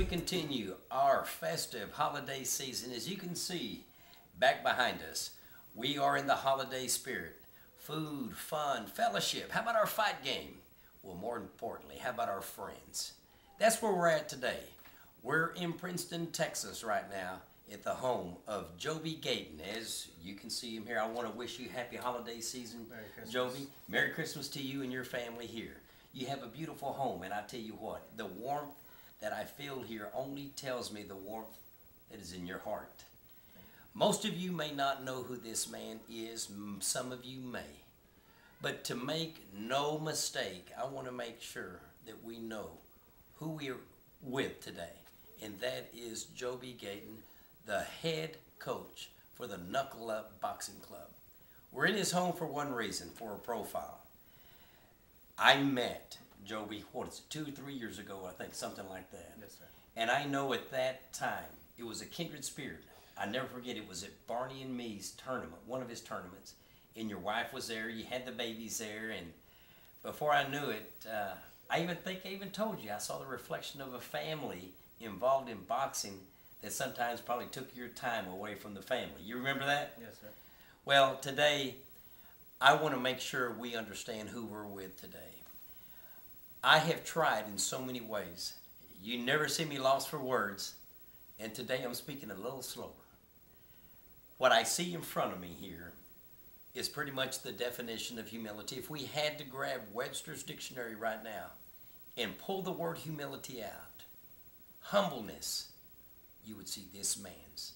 continue our festive holiday season. As you can see back behind us, we are in the holiday spirit. Food, fun, fellowship. How about our fight game? Well, more importantly, how about our friends? That's where we're at today. We're in Princeton, Texas right now at the home of Joby Gaytan. As you can see him here, I want to wish you happy holiday season, Merry Christmas. Joby. Merry Christmas to you and your family here. You have a beautiful home, and I tell you what, the warmth that I feel here only tells me the warmth that is in your heart. Most of you may not know who this man is. Some of you may. But to make no mistake, I want to make sure that we know who we're with today. And that is Joby Gaytan, the head coach for the Knuckle Up Boxing Club. We're in his home for one reason, for a profile. I met Joby, what is it, 2 or 3 years ago, I think, something like that. Yes, sir. And I know at that time, it was a kindred spirit. I never forget, it was at Barney and me's tournament, one of his tournaments. And your wife was there, you had the babies there, and before I knew it, I think I even told you, I saw the reflection of a family involved in boxing that sometimes probably took your time away from the family. You remember that? Yes, sir. Well, today, I want to make sure we understand who we're with today. I have tried in so many ways. You never see me lost for words, and today I'm speaking a little slower. What I see in front of me here is pretty much the definition of humility. If we had to grab Webster's dictionary right now and pull the word humility out, humbleness, you would see this man's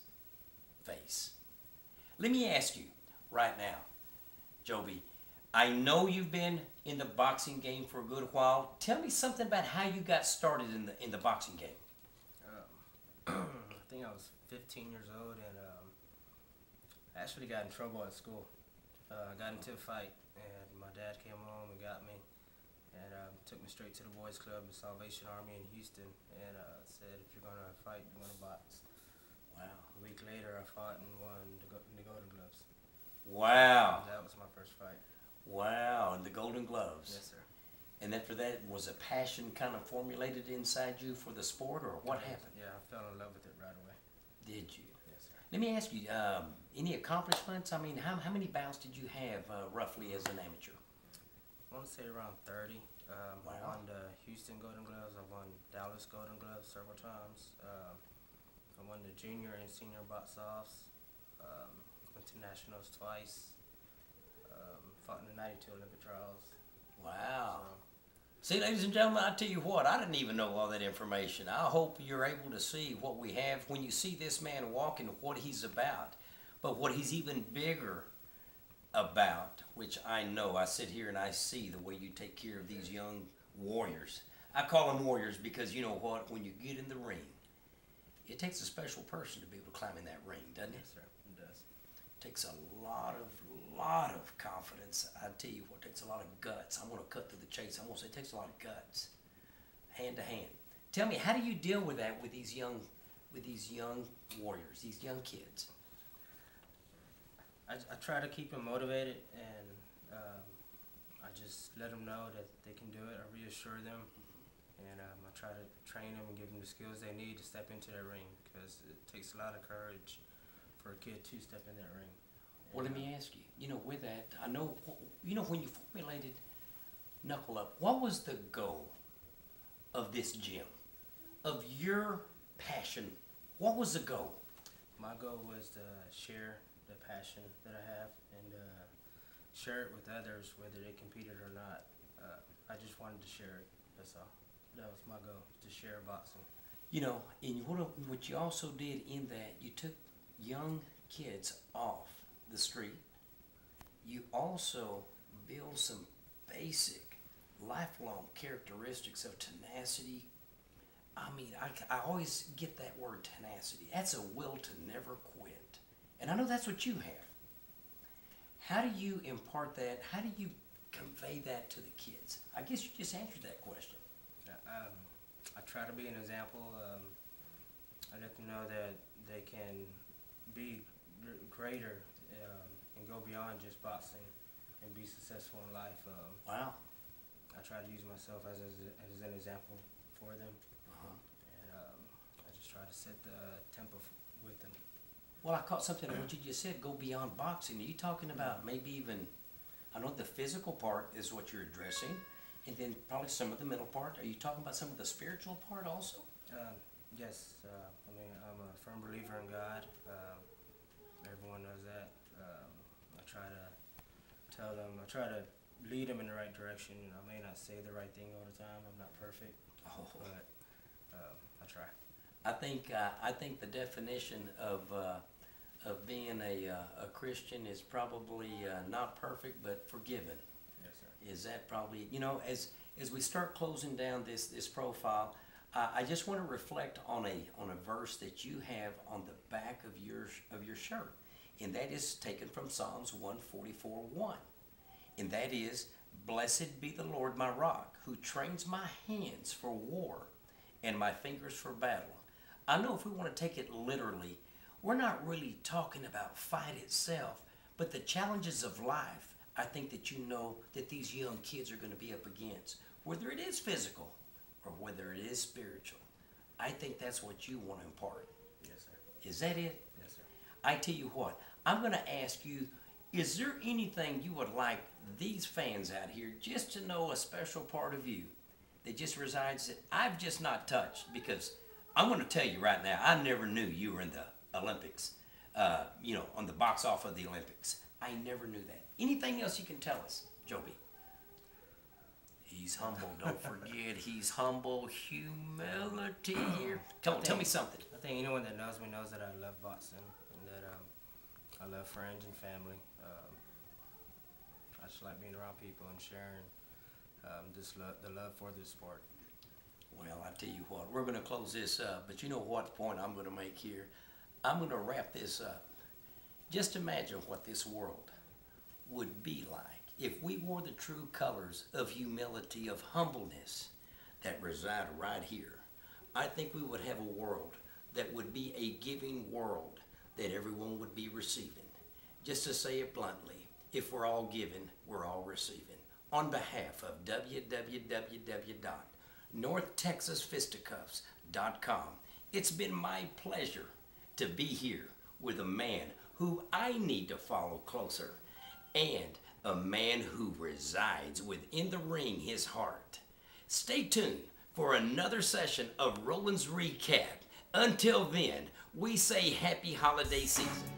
face. Let me ask you right now, Joby, I know you've been in the boxing game for a good while. Tell me something about how you got started in the boxing game. I think I was 15 years old, and I actually got in trouble at school. I got into a fight, and my dad came home and got me, and took me straight to the boys club, the Salvation Army in Houston, and said, if you're going to fight, you're going to box. Wow. A week later, I fought and won the Golden Gloves. Wow. That was my first fight. Wow, and the Golden Gloves. Yes, sir. And after that, was a passion kind of formulated inside you for the sport, or what happened? Yeah, I fell in love with it right away. Did you? Yes, sir. Let me ask you, any accomplishments? I mean, how many bouts did you have roughly as an amateur? I want to say around 30. Wow. I won the Houston Golden Gloves. I won Dallas Golden Gloves several times. I won the junior and senior box-offs. Went to nationals twice. Fought in the 92 Olympic trials. Wow. So, See, ladies and gentlemen, I tell you what, I didn't even know all that information. I hope you're able to see what we have when you see this man walking, what he's about. But what he's even bigger about, which I know, I sit here and I see the way you take care of these young warriors. I call them warriors because you know what, when you get in the ring, it takes a special person to be able to climb in that ring, doesn't it? yes, sir. It does. It takes a lot of confidence. I tell you what, it takes a lot of guts. I'm going to cut to the chase. I'm going to say it takes a lot of guts, hand to hand. Tell me, how do you deal with that with these young warriors, these young kids? I try to keep them motivated, and I just let them know that they can do it. I reassure them, and I try to train them and give them the skills they need to step into that ring, because it takes a lot of courage for a kid to step in that ring. Well, let me ask you, with that, I know, when you formulated Knuckle Up, what was the goal of this gym? Of your passion, what was the goal? My goal was to share the passion that I have and share it with others, whether they competed or not. I just wanted to share it, that's all. That was my goal, to share boxing. And what you also did in that, you took young kids off the street. You also build some basic lifelong characteristics of tenacity. I mean, I always get that word tenacity. That's a will to never quit. And I know that's what you have. How do you impart that? How do you convey that to the kids? I guess you just answered that question. I try to be an example. I let them know that they can be greater and go beyond just boxing and be successful in life. Wow. I try to use myself as an example for them. Uh-huh. And just try to set the tempo with them. Well, I caught something on what you just said, go beyond boxing. Are you talking about maybe even, I know the physical part is what you're addressing, and then probably some of the mental part. Are you talking about some of the spiritual part also? Yes, I mean, I'm a firm believer in God. Everyone knows that. I try to tell them, I try to lead them in the right direction. I may not say the right thing all the time. I'm not perfect, but I try. I think the definition of being a Christian is probably not perfect, but forgiven. Yes, sir. Is that probably, you know, as we start closing down this profile, I just want to reflect on a verse that you have on the back of your shirt, and that is taken from Psalms 144:1, and that is, "Blessed be the Lord my rock, who trains my hands for war and my fingers for battle." I know if we want to take it literally, we're not really talking about fight itself, but the challenges of life. I think that you know that these young kids are going to be up against, whether it is physical or whether it is spiritual. I think that's what you want to impart. Yes, sir. Is that it? Yes, sir. I tell you what, I'm going to ask you, is there anything you would like these fans out here just to know, a special part of you that just resides that I've just not touched? Because I'm going to tell you right now, I never knew you were in the Olympics, you know, on the box off of the Olympics. I never knew that. Anything else you can tell us, Joby? He's humble. Don't forget, he's humble. Humility here. Tell me something. I think anyone that knows me knows that I love boxing and that I love friends and family. I just like being around people and sharing the love for this sport. Well, I tell you what, we're going to close this up, but you know what point I'm going to make here? I'm going to wrap this up. Just imagine what this world would be like if we wore the true colors of humility, of humbleness that reside right here. I think we would have a world that would be a giving world that everyone would be receiving. Just to say it bluntly, if we're all giving, we're all receiving. On behalf of www.NorthTexasFisticuffs.com, it's been my pleasure to be here with a man who I need to follow closer, and a man who resides within the ring, his heart. Stay tuned for another session of Roland's Recap. Until then, we say happy holiday season.